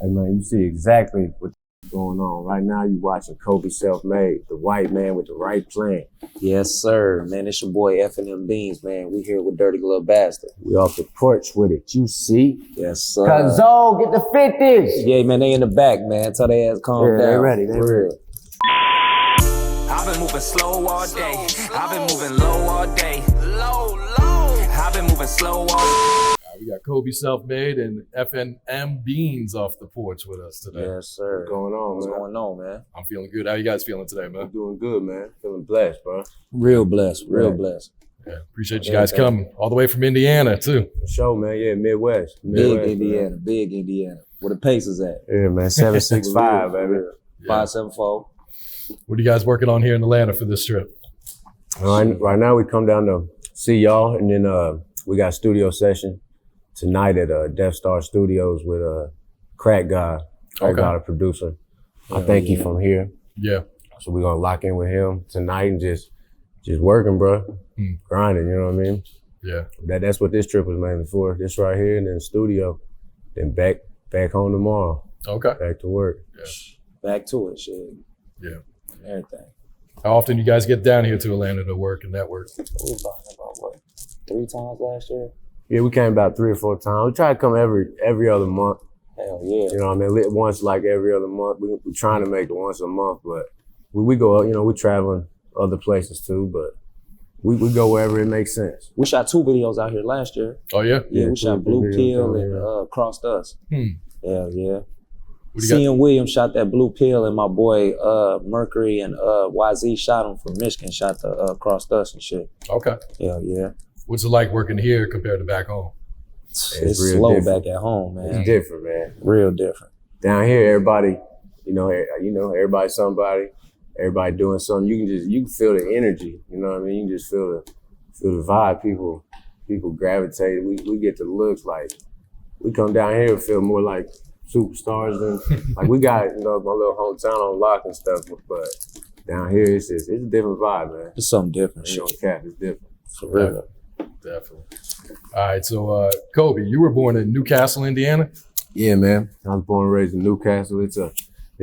Hey man, you see exactly what's going on. Right now you watching Cobe Selfmade, the white man with the right plan. Yes, sir. Man, it's your boy FnmBeanz, man. We here with Dirty Little Bastard. We off the porch with it. You see? Yes, sir. Cuzzo, get the 50s. Yeah, man, they in the back, man. Tell they ass calm down. They ready, they ready. I've been moving slow all day. I've been moving low all day. Low. I've been moving slow all day. We got Cobe Selfmade and FnmBeanz off the porch with us today. Yes, sir. What's going on, What's man? going on, man? I'm feeling good. How you guys feeling today, I'm man? doing good, man. Feeling blessed, bro. Real blessed, real Yeah. blessed. Yeah, appreciate you guys coming all the way from Indiana too. For sure, man. Yeah, Midwest. Big Indiana, big Indiana. Where the Pacers at? Yeah, man. 765, baby. 574. What are you guys working on here in Atlanta for this trip? Right now we come down to see y'all, and then we got a studio session tonight at Death Star Studios with Crack God, a producer. I think he from here. Yeah. So we're gonna lock in with him tonight and just working, bro. Grinding, you know what I mean? Yeah. That's what this trip was mainly for. This right here, and then the studio. Then back home tomorrow. Okay. Back to work. Yeah. Back to it, shit. Yeah. Everything. How often you guys get down here to Atlanta to work and network? We was talking about what? 3 times last year? Yeah, we came about 3 or 4 times. We try to come every other month. Hell yeah. You know what I mean? Once like every other month. We're trying to make it once a month, but we go, you know, we traveling other places too, but we go wherever it makes sense. We shot 2 videos out here last year. Oh yeah? Yeah, we shot Blue videos Pill out and here. Crossed Us. Hell yeah. What do you got? Cian Williams shot that Blue Pill, and my boy Mercury and YZ shot him from Michigan, shot the Crossed Us and shit. Okay. Hell yeah. What's it like working here compared to back home? It's real slow different. back at home, man. It's different, man. Real different. Down here, everybody, you know, everybody's somebody, everybody doing something. You can feel the energy. You know what I mean? You can just feel the vibe. People gravitate. We get the looks like we come down here and feel more like superstars than like we got, you know, my little hometown on lock and stuff. But down here, it's a different vibe, man. It's something different, You shit. know, cap, it's different. For real. Definitely. All right, so Cobe, you were born in Newcastle, Indiana? Yeah, man. I was born and raised in Newcastle. It's a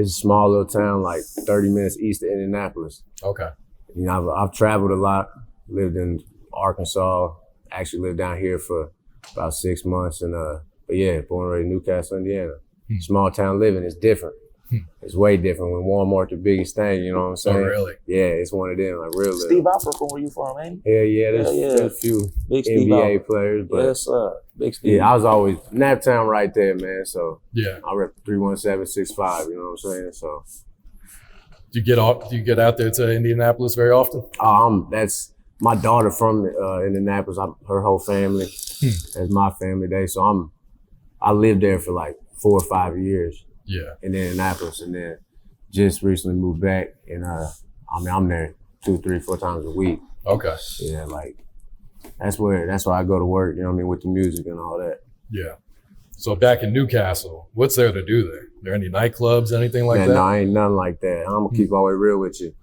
small little town, like 30 minutes east of Indianapolis. Okay. You know, I've traveled a lot. Lived in Arkansas. Actually lived down here for about 6 months, and but yeah, born and raised in Newcastle, Indiana. Small town living is different. It's way different when Walmart the biggest thing. You know what I'm saying? Oh, really? Yeah, it's one of them, like real. Steve Alford, from where you from, ain't he? Hell yeah, there's Yeah. a few Big Steve NBA Alford. players, but Yes, sir. Big Steve. yeah, I was always Naptown right there, man. So Yeah. I rep 31765. You know what I'm saying? So. Do you get out there to Indianapolis very often? That's my daughter from Indianapolis. Her whole family. That's my family day. So I lived there for like 4 or 5 years Yeah. in Indianapolis, and then just recently moved back. And I'm there 2, 3, 4 times a week. Okay. Yeah, like that's why I go to work. You know what I mean, with the music and all that. Yeah. So back in Newcastle, what's there to do there? Are there any nightclubs, anything like that? No, I ain't nothing like that. I'm gonna keep all the way real with you.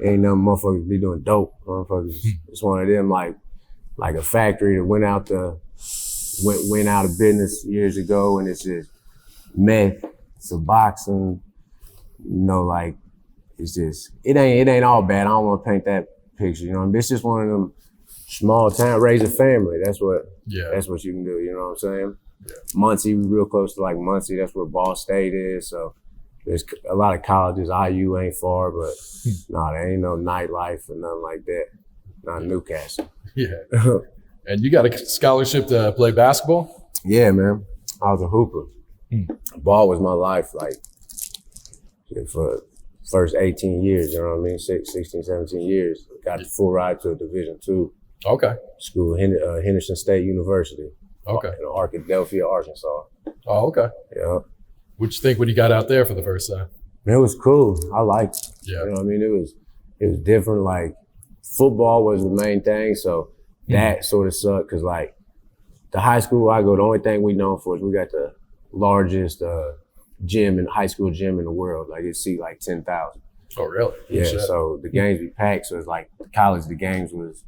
Ain't nothing motherfuckers be doing dope. Motherfuckers, it's one of them like a factory that went out of business years ago, and it's just meth, Suboxone, you know, like it ain't all bad. I don't want to paint that picture, you know. It's just one of them small town, raise a family. That's what you can do. You know what I'm saying? Yeah. Muncie, we real close to like Muncie. That's where Ball State is. So there's a lot of colleges. IU ain't far, but there ain't no nightlife or nothing like that. Not in Newcastle. Yeah. And you got a scholarship to play basketball? Yeah, man. I was a hooper. Ball was my life, like for first 18 years, you know what I mean? 16, 17 years. Got the full ride to a Division II Okay. school, Henderson State University. Okay. In Arkadelphia, Arkansas. Oh, okay. Yeah. What'd you think when you got out there for the first time? Man, it was cool. I liked it. Yeah. You know what I mean? It was different. Like football was the main thing, so that sort of sucked because like the high school I go, the only thing we known for is we got the largest high school gym in the world. Like it seat like 10,000. Oh, really? Yeah. Shit. So the games be packed. So it's like college. The games was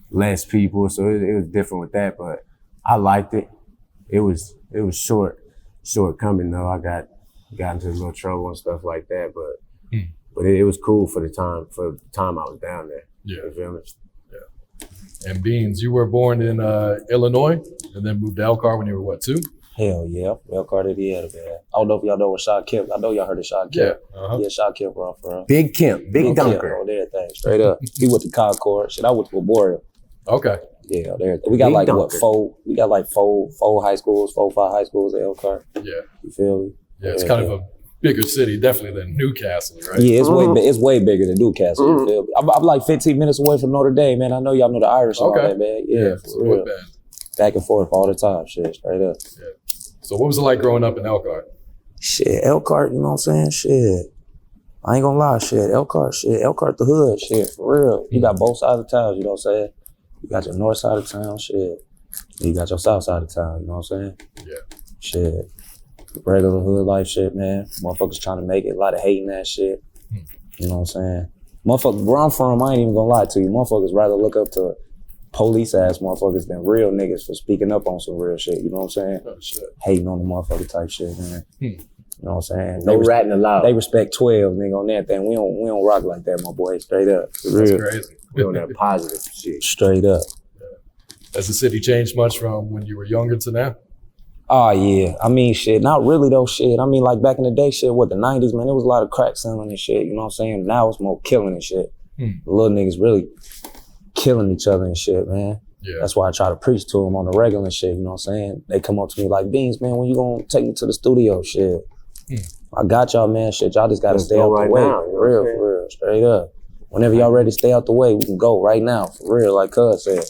less people, so it was different with that. But I liked it. It was short. shortcoming though. I got into a little trouble and stuff like that, but it was cool for the time I was down there. Yeah. You feel me? And Beans, you were born in Illinois and then moved to Elkhart when you were what, 2? Hell yeah, Elkhart Indiana, man. I don't know if y'all know what Shaw Kemp. I know y'all heard of Shaw Kemp. Yeah. Yeah, Shaw Kemp, bro. Big Kemp, big dunker. On everything, straight up. He went to Concord. Shit, I went to Memorial. Okay. Yeah, there. We got Big like dunker. what 4? We got like 4 high schools, 4 5 high schools at Elkhart. Yeah. You feel me? Yeah, it's kind of a bigger city, definitely than Newcastle, right? Yeah, it's way bigger than Newcastle. You feel me? I'm like 15 minutes away from Notre Dame, man. I know y'all know the Irish and all that, man. Yeah, so for real. what band? Back and forth all the time, shit, straight up. Yeah. So what was it like growing up in Elkhart? Shit, Elkhart, you know what I'm saying? Shit. I ain't gonna lie, Elkhart the hood, shit, for real. You got both sides of town, you know what I'm saying? You got your north side of town, shit. You got your south side of town, you know what I'm saying? Yeah. Shit. Regular hood life shit, man. Motherfuckers trying to make it, a lot of hating that shit. You know what I'm saying? Motherfuckers, where I'm from, I ain't even gonna lie to you. Motherfuckers rather look up to police ass motherfuckers than real niggas for speaking up on some real shit, you know what I'm saying? Oh, shit. Hating on the motherfucker type shit, man. You know what I'm saying? No ratting allowed. They respect 12, nigga, on that thing. We don't rock like that, my boy. Straight up. For That's real. crazy. We on that positive shit. Straight up. Has the city changed much from when you were younger to now? Oh, yeah. I mean, shit, not really, though, shit. I mean, like, back in the day, shit, what, the 90s, man, there was a lot of crack selling and shit, you know what I'm saying? Now it's more killing and shit. The little niggas really killing each other and shit, man. Yeah. That's why I try to preach to them on the regular and shit, you know what I'm saying? They come up to me like, Beans, man, when you gonna take me to the studio, shit? I got y'all, man, shit. Y'all just gotta Let's stay go out right the way. now, you know what I'm saying? For real, straight up. Whenever y'all ready to stay out the way, we can go right now, for real, like Cuz said.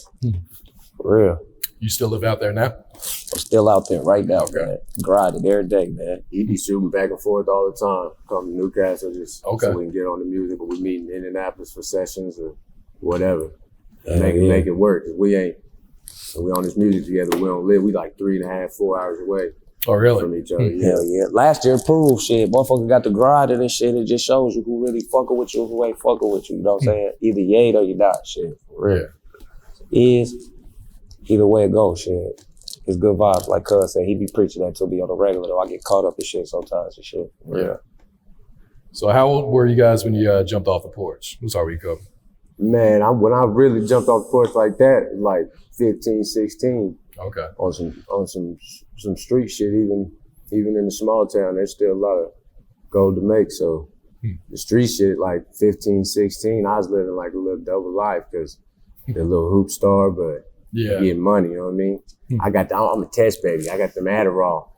For real. You still live out there now? I'm still out there right now, Okay. man. Grinding every day, man. He be shooting back and forth all the time. Come to Newcastle just so Okay. we can get on the music, but we meet in Indianapolis for sessions or whatever. Yeah, Make it work. 'Cause we on this music together. We don't live. We like 3.5, 4 hours away Oh, really? from each other. Yeah. Hell yeah. Last year proved shit. Motherfucker got the grind and shit. It just shows you who really fucking with you, who ain't fucking with you. You know what I'm saying? Either you ain't or you not, shit. For real. Either way it goes, shit. It's good vibes. Like Cuz said, he be preaching that to me on the regular, though. I get caught up in shit sometimes and shit. For real. So how old were you guys when you jumped off the porch? I'm sorry, Cobe. Man, when I really jumped off the porch like that, like 15, 16, Okay. on some street shit, even in the small town, there's still a lot of gold to make. So the street shit, like 15, 16, I was living like a little double life because the little hoop star, but getting money, you know what I mean? I'm a test baby. I got them Adderall.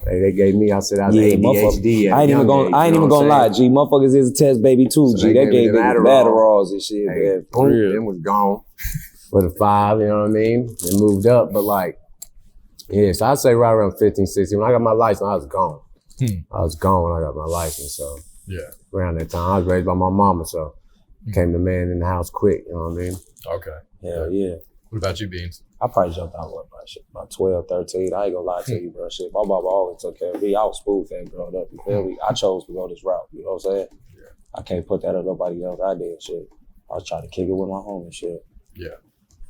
They gave me, I said I was ADHD. I ain't even gonna lie, G. Motherfuckers is a test baby too, So G. They gave me Adderalls and shit, Hey, man. boom, Real. then was gone for the 5, you know what I mean? It moved up, but like, yeah, so I'd say right around 15, 16. When I got my license, I was gone. I was gone when I got my license, so around that time. I was raised by my mama, so became the man in the house quick, you know what I mean? Okay. Hell yeah. What about you, Beans? I probably jumped out about 12, 13. I ain't gonna lie to you, bro. Shit, my mama always took care of me. I was spoon fed growing up. You feel me? I chose to go this route. You know what I'm saying? Yeah. I can't put that on nobody else. I did shit. I was trying to kick it with my homie shit. Yeah.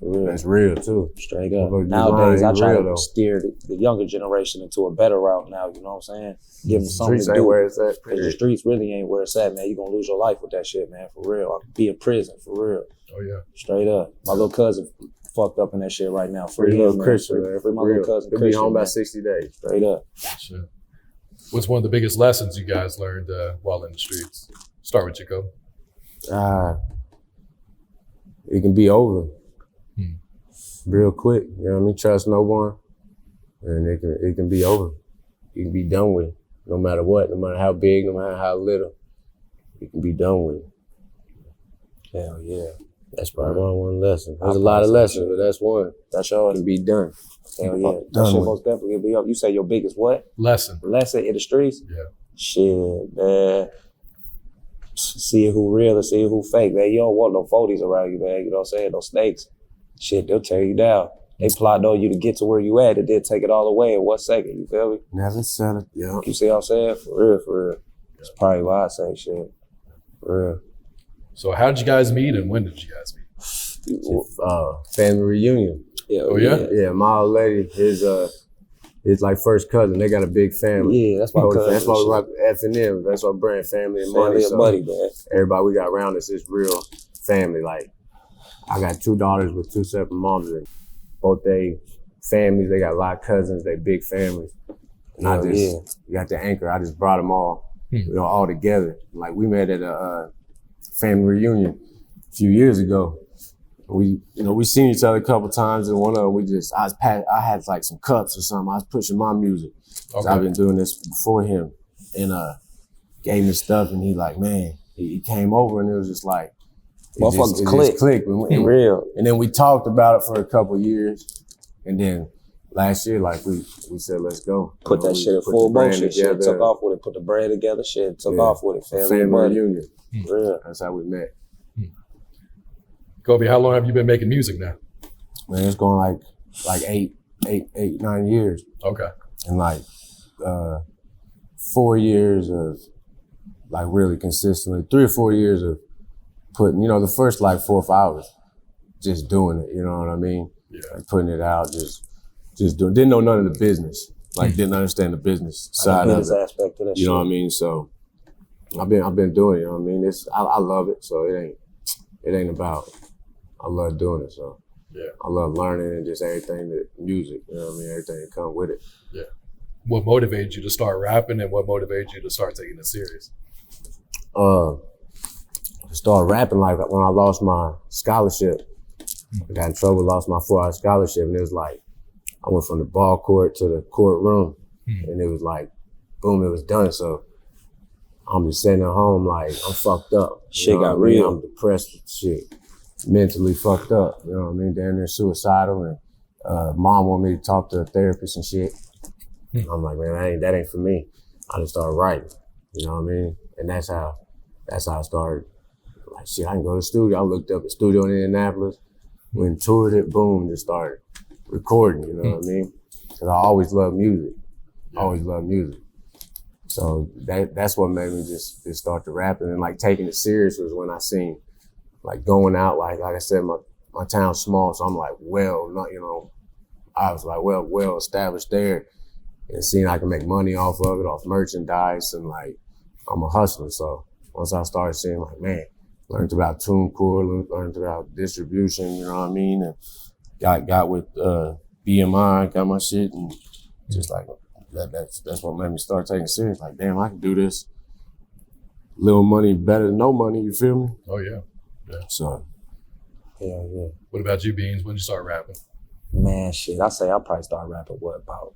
For real. That's real too. Straight up. Motherfuckers be Nowadays, lying, I try real, to though. steer the younger generation into a better route now. You know what I'm saying? Give them something Streets to ain't do. where it's at. Cause the streets really ain't where it's at, man. You gonna lose your life with that shit, man. For real. I could be in prison, for real. Oh, yeah. Straight up. My little cousin fucked up in that shit right now. Free him, little man. Christian, man. Free my For real. little cousin He'll be Christian, home man. about 60 days. Straight up. Shit. What's one of the biggest lessons you guys learned while in the streets? Start with you, Cobe. It can be over real quick. You know what I mean? Trust no one, and it can be over. You can be done with it, no matter what, no matter how big, no matter how little. You can be done with it. Hell yeah. That's probably one lesson. There's a lot of lessons, but that's one. That's all. It can be done. Hell yeah. That Done shit with. most definitely be up. You say your biggest what? Lesson. Lesson in the streets? Yeah. Shit, man. See who real and see who fake, man. You don't want no 40s around you, man. You know what I'm saying? No snakes. Shit, they'll tear you down. They plot on you to get to where you at and then take it all away in 1 second. You feel me? Never said it. Yeah. You see what I'm saying? For real, for real. That's probably why I say shit. For real. So how did you guys meet and when did you guys meet? Family reunion. Yeah, Oh, yeah? Yeah, my old lady, it's like first cousin. They got a big family. Yeah, that's my cousin. That's why we rock FnmBeanz. That's our brand, family and money. Family and So money, man. everybody we got around us is real family. Like I got 2 daughters with 2 separate moms, and both they families. They got a lot of cousins. They big families. And I just got the anchor. I just brought them all, all together. Like we met at a family reunion a few years ago. We seen each other a couple times, and one of them I had like some cups or something. I was pushing my music. Okay. I've been doing this before him, and gave me stuff, and he like, man, he came over, and it was just like, motherfuckers clicked. Real. And then we talked about it for a couple years, and then last year, like we said, let's go. Put that shit in full motion. Shit took off with it. Put the brand together. Shit took off with it. Family reunion. Real. That's how we met. Kobe, how long have you been making music now? Man, it's going like 9 years. Okay. And like 4 years of like really consistently, 3 or 4 years of putting, the first like 4 or 5 hours, just doing it, you know what I mean? Yeah. Like putting it out, just doing, didn't know none of the business. Like didn't understand the business side of it. Aspect of that you know what I mean? So I've been doing it, you know what I mean? I love it, so it ain't about, I love doing it, so. Yeah. I love learning and just everything that music, you know what I mean? Everything that comes with it. Yeah. What motivated you to start rapping, and what motivated you to start taking it serious? Started rapping like when I lost my scholarship. I got in trouble, lost my 4-hour scholarship, and it was like, I went from the ball court to the courtroom, and it was like, boom, it was done. So I'm just sitting at home like, I'm fucked up. Shit got real. I'm depressed with shit. Mentally fucked up, you know what I mean? Damn near suicidal, and mom wanted me to talk to a therapist and shit. I'm like, man, that ain't for me. I just started writing, you know what I mean? And that's how I started. Like, shit, I can go to the studio. I looked up a studio in Indianapolis, went and toured it, boom, just started recording, you know what I mean? Because I always loved music, always loved music. So that's what made me just start to rapping, and like taking it serious was when I seen, like going out, like I said, my town's small, so I'm like, I was like, well established there, and seeing I can make money off of it, off merchandise, and like, I'm a hustler. So once I started seeing, like, man, learned about TuneCore, learned about distribution, you know what I mean, and got with BMI, got my shit, and just like, that's what made me start taking it serious. Like, damn, I can do this. Little money better than no money, you feel me? Oh, yeah. Yeah. So, yeah. What about you, Beans? When did you start rapping? Man, shit, I probably started rapping, about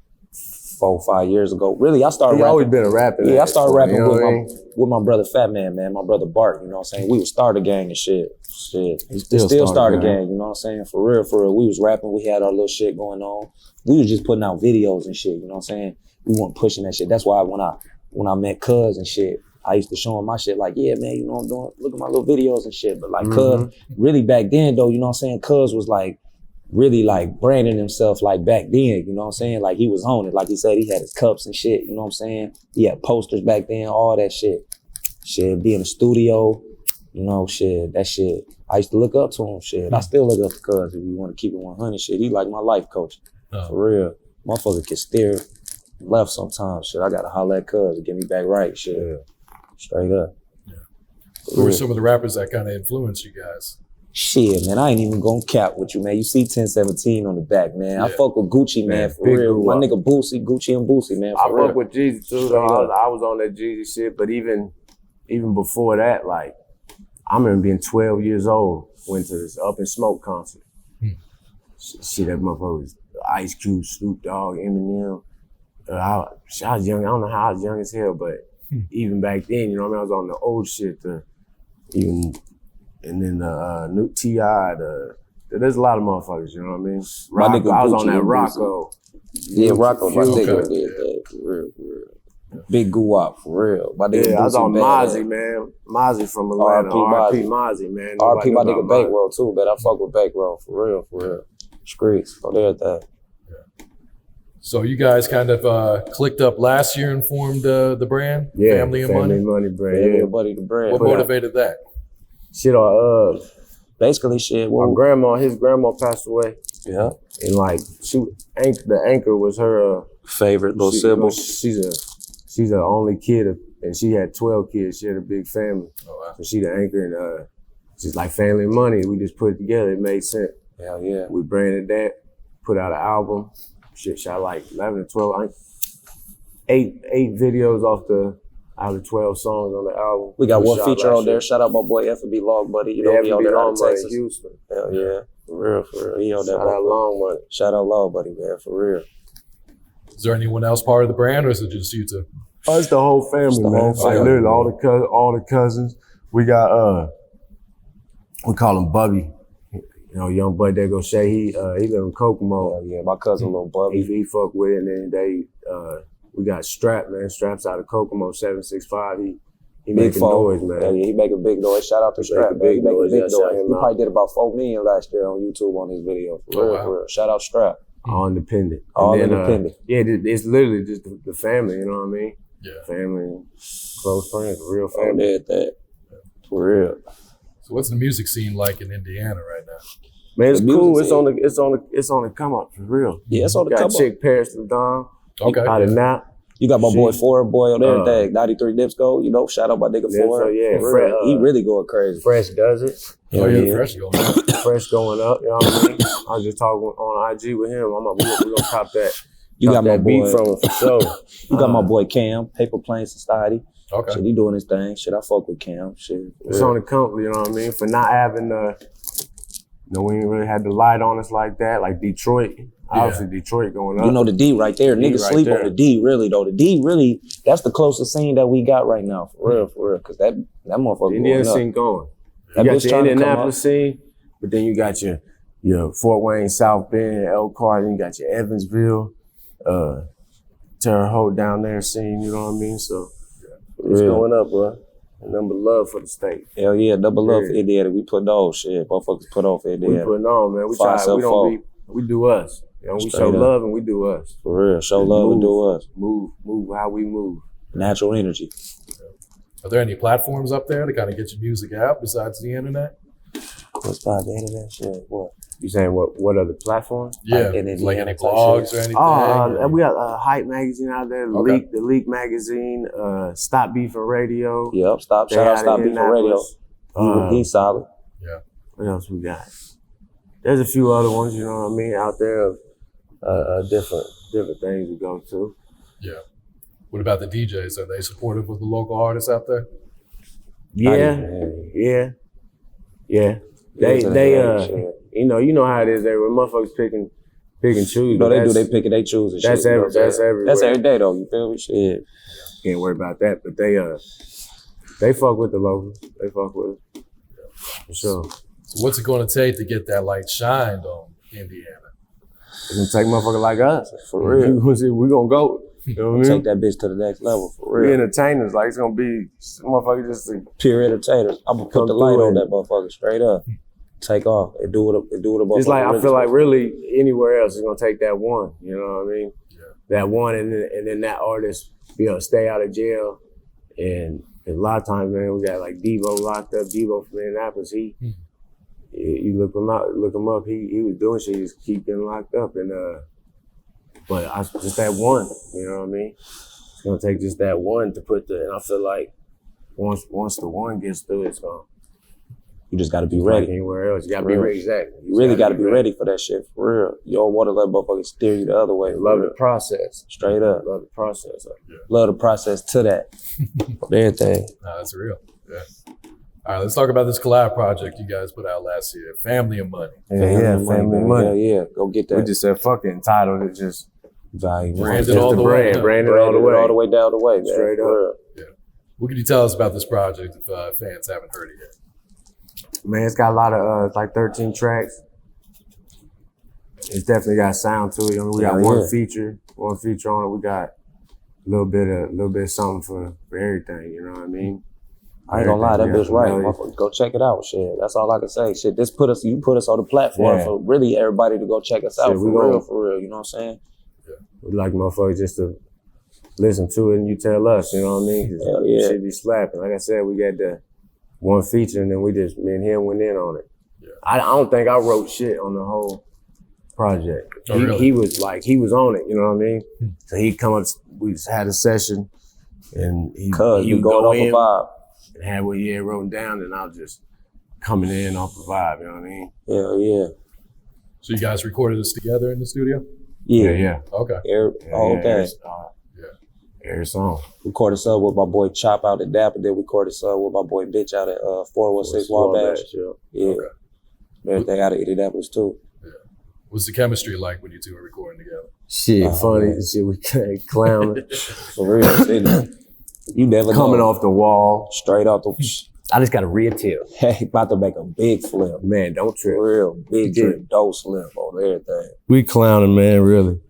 4 or 5 years ago. Really, I started rapping. You've always been a rapper. Yeah, I started rapping you know with my brother Fat Man, my brother Bart, you know what I'm saying? We would start a gang and shit. He still started a gang, you know what I'm saying? For real. We was rapping, we had our little shit going on. We was just putting out videos and shit, you know what I'm saying? We weren't pushing that shit. That's why when I met Cuz and shit, I used to show him my shit like, yeah, man, you know what I'm doing? Look at my little videos and shit. But like Cuz, really back then though, you know what I'm saying? Cuz was like, really like branding himself like back then, you know what I'm saying? Like he was on it. Like he said, he had his cups and shit, you know what I'm saying? He had posters back then, all that shit. Shit, be in the studio, you know, shit, that shit. I used to look up to him, shit. I still look up to Cuz if you want to keep it 100, shit. He like my life coach, for real. Motherfucker can steer left sometimes, shit. I gotta holler at Cuz to get me back right, shit. Yeah. Straight up. Yeah. Who were some of the rappers that kind of influenced you guys? Shit, man, I ain't even gonna cap with you, man. You see 1017 on the back, man. Yeah. I fuck with Gucci, man, for real. My nigga Boosie, Gucci and Boosie, man, for real. I fuck with Jeezy too, though. I was on that Jeezy shit, but even before that, like, I remember being 12 years old, went to this Up in Smoke concert. Shit, that motherfucker was Ice Cube, Snoop Dogg, Eminem. I was young, I don't know how I was young as hell, but even back then, you know what I mean? I was on the old shit, and then the new T.I., there's a lot of motherfuckers, you know what I mean? I was on that Rocco. Yeah, Rocco, my nigga did that, for real. Big Guwap, for real. My nigga I was on Mozzie, man. Mozzie from Atlanta. R.P. Mozzie, man. R.P. my nigga Bankroll too, man. I fuck with Bankroll, for real. Streets, so there at that. So you guys kind of clicked up last year and formed the brand, Family and Money? Family Money brand, Everybody the brand. What motivated that? Shit, basically shit. His grandma passed away. Yeah. And like, the anchor was her Favorite little sibling. She's the only kid, and she had 12 kids. She had a big family. Oh, wow. So she the anchor, and just like Family and Money, we just put it together. It made sense. Hell yeah. We branded that, put out an album. Shit, shot like 11 or 12, eight videos out of 12 songs on the album. We got one feature on there. Year. Shout out my boy FnmBeanz Long Buddy. You know, he out there out of Texas. Houston. Hell yeah. For real. He on that. Shout out Long Money. Shout out Long Buddy, man, for real. Is there anyone else part of the brand, or is it just you two? Oh, it's the whole family, man. whole It's like literally all the cousins. We got we call him Bubby. You know, young bud there go Shay. He live in Kokomo. Yeah, my cousin little Bubby. He fuck with it, and then we got Strap, man. Strap's out of Kokomo, 765. He Big making noise, man. Yeah, he make a big noise. Shout out to Strap, man. He make a big noise. He probably did about 4 million last year on YouTube on his video. For real. Shout out Strap. All independent. Independent. Yeah, it's literally just the family, you know what I mean? Yeah. Family, close friends, real Oh, family. that. For real. So what's the music scene like in Indiana right now? Man, it's The cool. music It's on the come up for real. Yeah, it's on the Got come up. Chick Paris the Don. Okay. Out of Nap. You got my boy Shit. Ford boy on everything. 93 Dipsco, you know, shout out my nigga Yeah, Ford. so yeah, For real. Fred, He really going crazy. Fresh does it. Oh yeah, fresh going on. Fresh going up, you know what I mean? I was just talking on IG with him. We're gonna cop that. You got my that beat boy. from him for sure. You got my boy Cam, Paper Plane Society. Okay. Shit, he doing his thing. Shit, I fuck with Cam. Shit. It's on the company, you know what I mean? For not having we ain't really had the light on us like that, like Detroit. Obviously, Detroit going up. You know the D right there. Niggas right sleep there. on the D, really, though. The D, really, that's the closest scene that we got right now, for real. Because that motherfucker The Indiana going up. scene going. That You got bitch your trying to come Indianapolis scene, but then you got your Fort Wayne, South Bend, Elkhart, and you got your Evansville, Terre Haute down there scene, you know what I mean? So it's going up, bro. A number of love for the state. Hell yeah, double love for Indiana. We put on shit. Motherfuckers put on for We Indiana. putting on, man. We 5, try. so We do us. You know, we Straight show up. love and we do us. For real. Show Just love and move. do us. Move how we move. Natural energy. Are there any platforms up there to kind of get your music out besides the internet? What's by the internet shit? What? You saying what other platform? Yeah, in like Indiana any type blogs shit. or anything? Oh, we got Hype magazine out there. Okay. The Leak magazine. Stop Beefing Radio. Yep, stop. They Shout out out Stop of Beefing Radio. Indianapolis. He's solid. Yeah. What else we got? There's a few other ones, you know what I mean, out there of different things we go to. Yeah. What about the DJs? Are they supportive of the local artists out there? Yeah. They shit. you know how it is. They were motherfuckers pick and choose. You know, they pick and they choose and that's shit. You know what I'm that's saying? everywhere. That's every day though, you feel me? Shit. Can't worry about that. But they fuck with the locals. They fuck with it. For sure. So what's it going to take to get that light shined on Indiana? It's gonna take motherfuckers like us. For real. We gonna go. You know what I mean? Take that bitch to the next level, for We real. entertainers. Like, it's gonna be some motherfuckers just to Pure entertainers. I'm gonna put Come the light through on it. that motherfucker straight up. Take off. It do what a motherfucker It's like I really feel like supposed really anywhere else is gonna take that one. You know what I mean? Yeah. That one, and then that artist be able to stay out of jail. And a lot of times, man, we got like Devo locked up. Devo from Indianapolis. You look him up. He was doing shit. He just keep getting locked up. And just that one. You know what I mean? It's gonna take just that one to put and I feel like once the one gets through, it's gonna. You just gotta be Like ready. anywhere else, you gotta For be real. ready. Exactly. You really gotta be ready for that shit, for real. You don't wanna let motherfuckers steer you the other way. for Love real. the process. Straight up. Love the process. Love the process to that. Everything. No, that's real. Yeah. All right, let's talk about this collab project you guys put out last year, Family and Money. Yeah, family money. Hell yeah. Go get We that just said fuck it, entitled it just value. Branded just all the the way. brand, branded all the way. all the way down the way, man. Straight For up. real. What can you tell us about this project if fans haven't heard it yet? Man, it's got a lot of it's like 13 tracks. It's definitely got sound to it. I mean, we got Hell one yeah. feature on it. We got a little bit of something for everything. You know what I mean? I ain't gonna lie, that Everything, bitch right. yeah. Motherfucker, go check it out. Shit. That's all I can say. Shit, you put us on the platform Yeah. for really everybody to go check us out Shit, we for gon- real, you know what I'm saying? We like motherfuckers just to listen to it and you tell us. You know what I mean? 'Cause Hell yeah. Shit be slapping. Like I said, we got the one feature and then me and him went in on it. Yeah. I don't think I wrote shit on the whole project. Oh, really? He was on it, you know what I mean? So he'd come up, we just had a session, and he would go in and have what he had wrote down, and I'll just coming in off the vibe, you know what I mean? Hell yeah. So you guys recorded this together in the studio? Yeah. Okay. Every song. Recorded some with my boy Chop out at Dapper, then recorded some with my boy Bitch out at 416 Wabash. Yeah. Okay. Everything out of Indianapolis too. Yeah. What's the chemistry like when you two are recording together? Shit, funny. Man. Shit, we clowning. For real. Shit. You never coming know. Off the wall. Straight off the... I just got a rear tip. Hey, about to make a big flip. Man, don't trip. For real. Big trip. Dope slip on everything. We clowning, man, really.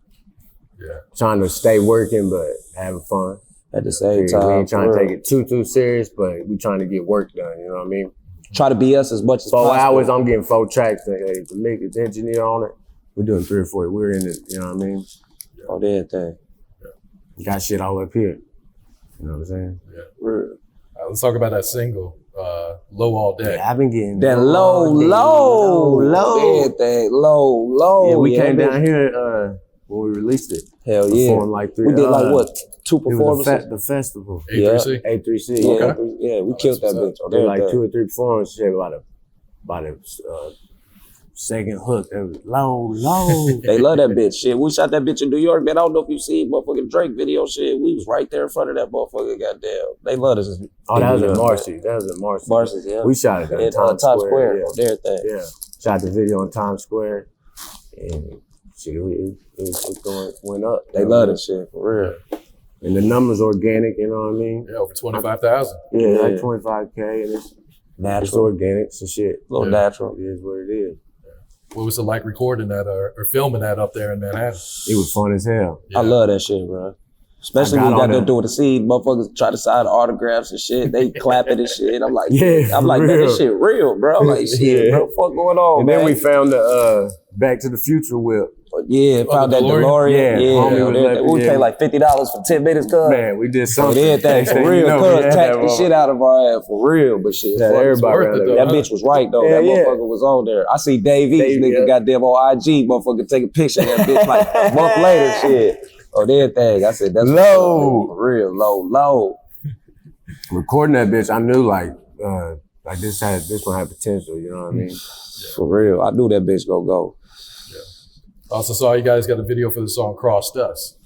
Yeah. Trying to stay working, but having fun. At the same time. We ain't trying to take it too serious, but we trying to get work done, you know what I mean? Try to be us as much as possible. 4 hours, I'm getting 4 tracks. The mix, the engineer on it. We're doing 3 or 4. We're in it, you know what I mean? On everything. Yeah. Got shit all up here. You know what I'm saying? Yeah. Let's talk about that single, Low All Day. Yeah, I've been getting that low. Everything, low. Yeah, we came down here when we released it. Hell yeah. Performed like 3. We did like what? 2 performances? The festival. A3C? A3C. Okay. Yeah, we killed that bitch. Did like 2 or 3 performances. Shit, by the second hook. It was low. They love that bitch. Shit, we shot that bitch in New York, man. I don't know if you see motherfucking Drake video. Shit, we was right there in front of that motherfucker. Goddamn, they love us. Oh, that was in Marcy. Marcy, yeah. We shot it at Times Square. Yeah. Everything. Yeah, shot the video on Times Square, and shit, it went up. They love that shit for real. And the numbers organic, you know what I mean? Yeah, over 25,000. Yeah, like 25K, and it's natural. It's organic, so shit. A little natural. It is what it is. What was it like recording that or filming that up there in Manhattan? It was fun as hell. Yeah. I love that shit, bro. Especially when we got there doing the scene, motherfuckers try to sign autographs and shit. They clapping and shit. I'm like, man, this shit real, bro. I'm like, shit, bro, fuck going on, and man? Then we found the Back to the Future whip. Yeah, found that DeLorean. Yeah. We paid like $50 for 10 minutes, cuz. Man, we did something. Everything for real, cuz. Taxed the shit out of our ass for real, but shit. Everybody that bitch was right, though. That motherfucker was on there. I see Dave East, nigga, goddamn on IG, motherfucker take a picture of that bitch like a month later, shit. Everything. I said, that's low. For real, low. Recording that bitch, I knew like this one had potential, you know what I mean? For real. I knew that bitch go. Also saw you guys got a video for the song Crossed Us.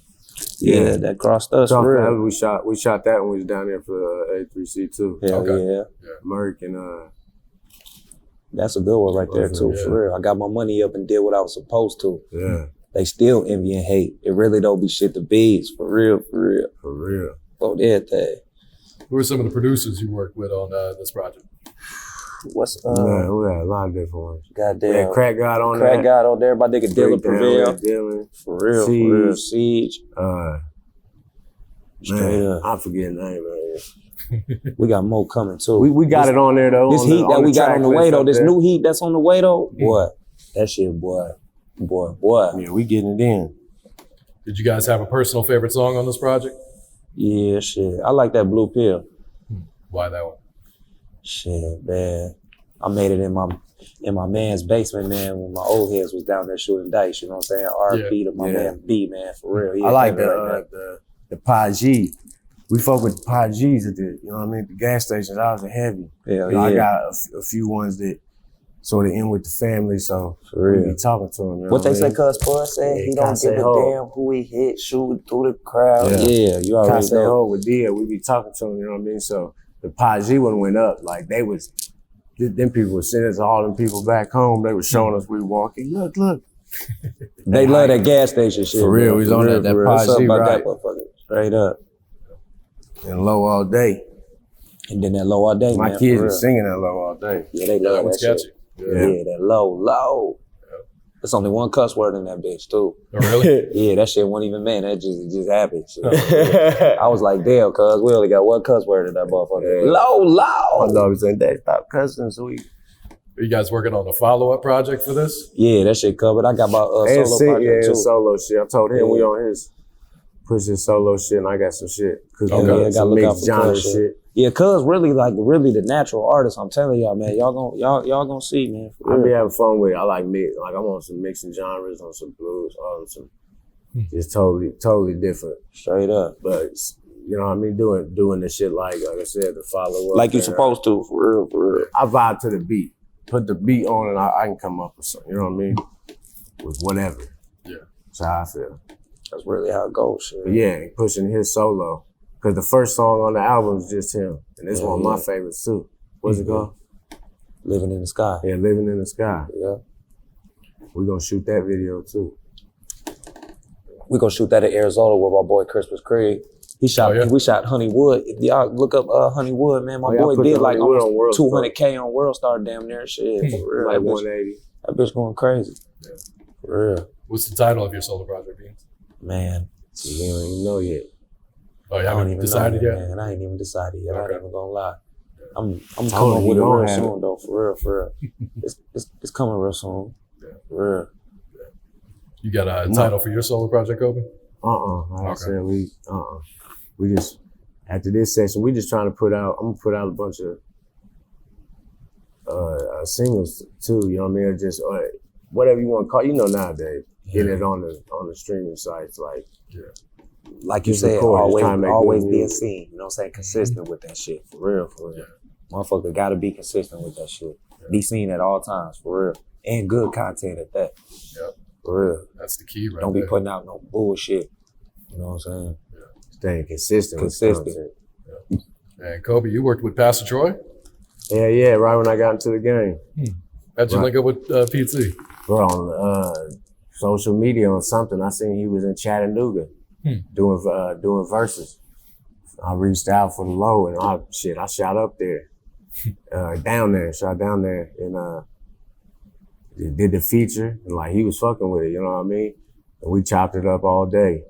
Yeah, that Crossed Us. For real. We shot that when we was down there for A3C too. Yeah. Merc and that's a good one right there too, for real. I got my money up and did what I was supposed to. Yeah. They still envy and hate. It really don't be shit to bees. For real. Oh, everything. Who are some of the producers you worked with on this project? What's we had a lot of different ones. Goddamn. We had Crack God on Crack God on there. My nigga Dylan Prevail. Dylan. For real. Siege. Straight up. I'm forgetting the name right here. We got more coming too. We got it on there though. This heat that we got on the way though. This new heat that's on the way though. Yeah. Boy, that shit, boy. Yeah, we getting it in. Did you guys have a personal favorite song on this project? Yeah, shit. I like that Blue Pill. Why that one? Shit, man. I made it in my man's basement, man, when my old heads was down there shooting dice, you know what I'm saying? RP to my man B, man, for real. I like the Pi G. We fuck with the Pi G's at the, you know what I mean? The gas stations, I was heavy. I got a few ones that sort of in with the family, so we be talking to them. You know what they say, cuz Porch said, he don't give a damn who he hit, shooting through the crowd. Yeah, you already know. With Dia, we be talking to them, you know what I mean? So the Pi G one went up, like them people were sending us all them people back home. They were showing us we walking. Look. They love that gas station shit. For real, we was on that Pi G, right? Straight up. And Low All Day. And then that Low All Day, My kids were singing that Low All Day. Yeah, they love that shit. Yeah, that low. There's only one cuss word in that bitch too. Oh, really? Yeah, that shit wasn't even meant. That just happened. I was like, damn, cuz we only got one cuss word in that motherfucker. Low. My dog was saying, Dad, stop cussing, sweet. Are you guys working on a follow-up project for this? Yeah, that shit covered. I got my solo project too. Solo shit. I told him we on his. push his solo shit, and I got some shit. Yeah, gotta look out for genre shit. shit. Yeah, cuz really the natural artist. I'm telling y'all, man, y'all gonna see, man. I be having fun with it. I like mix. Like I'm on some mixing genres, on some blues, on some just totally different. Straight up. But you know what I mean, doing the shit like I said, the follow up. Like you supposed to, for real. I vibe to the beat. Put the beat on and I can come up with something. You know what I mean? With whatever. Yeah. That's how I feel. That's really how it goes. Shit. But yeah, pushing his solo. Cause the first song on the album is just him. And it's one of my favorites too. What's it called? Living in the Sky. Yeah, Living in the Sky. Yeah. We're gonna shoot that video too. We gonna shoot that in Arizona with my boy Christmas Craig. He shot. We shot Honeywood. If y'all look up Honeywood, man, my boy did like almost 200K on World Star, damn near shit. For real, like 180. That bitch going crazy. Yeah. For real. What's the title of your solo project, Beanz? Man, you don't even know yet. Oh, you haven't decided yet? Man, I ain't even decided yet. I ain't even gonna lie. I'm coming Totally up with it real have soon though. For real. It's coming real soon. Yeah. For real. You got a title for your solo project, Cobe? Like I said, we just after this session, we just trying to put out. I'm gonna put out a bunch of singles too. You know what I mean? Or just whatever you want to call. You know nowadays, getting it on the streaming sites like. Yeah. Like you said, always being seen. You know what I'm saying? Consistent with that shit. For real. Yeah. Motherfucker gotta be consistent with that shit. Yeah. Be seen at all times, for real. And good content at that. Yep. For real. That's the key, right? Don't be putting out no bullshit. You know what I'm saying? Yeah. Staying consistent. Yeah. And Cobe, you worked with Pastor Troy? Yeah, right when I got into the game. How'd you link up with PT? Bro, on social media or something, I seen he was in Chattanooga doing verses. I reached out for the low and I shot up there. Shot down there and did the feature and like he was fucking with it, you know what I mean? And we chopped it up all day.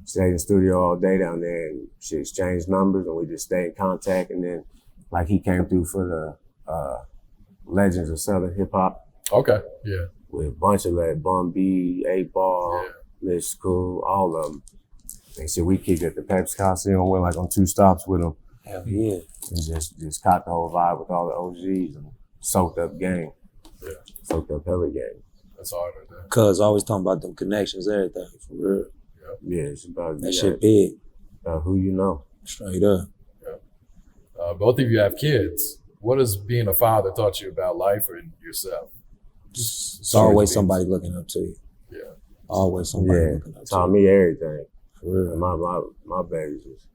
Stayed in the studio all day down there and she exchanged numbers and we just stayed in contact and then like he came through for the Legends of Southern Hip Hop. Okay, yeah. With a bunch of like Bun B, 8Ball, Miss Cool, all of them. They said we kicked at the Pepsi Coliseum, went like on 2 stops with them. Hell yeah. And just caught the whole vibe with all the OGs and soaked up game. Yeah. Soaked up hella game. That's hard right there. Cuz always talking about them connections, everything, for real. Yeah, it's about that shit big. About who you know. Straight up. Yeah. Both of you have kids. What has being a father taught you about life or yourself? It's always somebody looking up to you. Yeah. Always somebody looking up to you. Taught me everything. For real. My babies was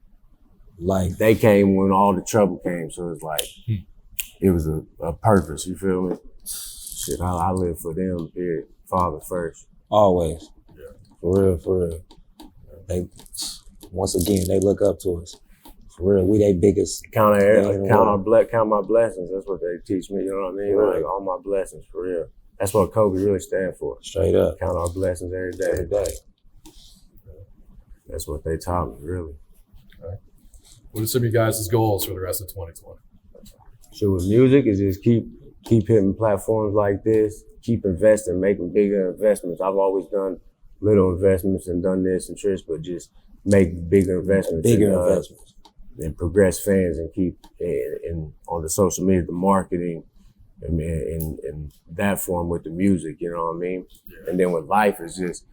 like they came when all the trouble came, so it's like it was a purpose, you feel me? Shit, I live for them, period. Father first. Always. Yeah. For real. They once again they look up to us. For real. We they biggest count my blessings. That's what they teach me, you know what I mean? Like all my blessings, for real. That's what Cobe really stands for. Straight up. Count our blessings every day. Every day. That's what they taught me, really. Okay. What are some of you guys' goals for the rest of 2020? So with music is just keep hitting platforms like this, keep investing, making bigger investments. I've always done little investments and done this and tricks, but just make bigger investments. Investments. And progress fans and keep in on the social media, the marketing, and in that form with the music, you know what I mean? Yeah. And then with life, it's just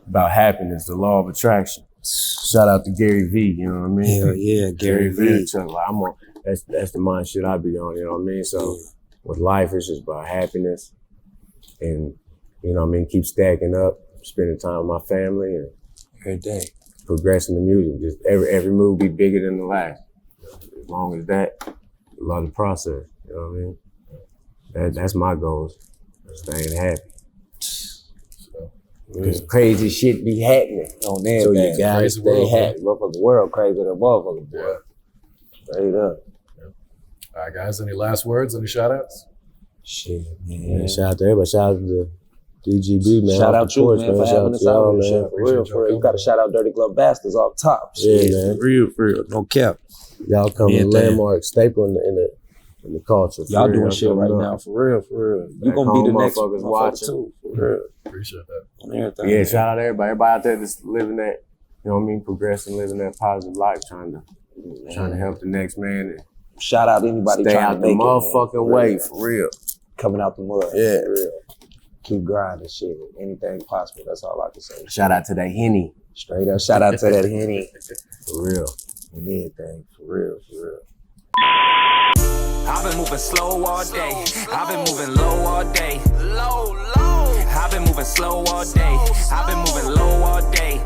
about happiness, the law of attraction. Shout out to Gary V, you know what I mean? Hell yeah, Gary V. Like that's the mind shit I be on, you know what I mean? So with life, it's just about happiness and, you know what I mean, keep stacking up, spending time with my family and every day. Progressing the music. Just every move be bigger than the last. As long as that, love the process. You know what I mean? That's my goals. Staying happy. Because crazy shit be happening on there. So you gotta stay happy. Motherfucking world crazy than a motherfucker, boy. Straight up. All right, guys. Any last words? Any shout outs? Shit, man. Shout out to everybody. Shout out to the DGB, man. Shout out you, Porch, man, for having us out here. For real. You got to shout out Dirty Glove Bastards off top. Yeah, man. For real. No cap. Y'all come in landmark staple in the culture. Y'all doing shit right now, for real. You gonna be the next motherfuckers watching too, for real. Appreciate that. On everything. Yeah, shout out to everybody. Everybody out there that's living that you know what I mean, progressing, living that positive life, trying to help the next man and shout out to anybody stay trying out to the make motherfucking way, for real. Coming out the mud. Yeah. For real. Keep grinding shit. Anything possible. That's all I can say. Shout out to that Henny. Straight up. Shout out to that Henny. For real. And everything. For real. For real. I've been moving slow all day. I've been moving low all day. Low. I've been moving slow all day. I've been moving low all day.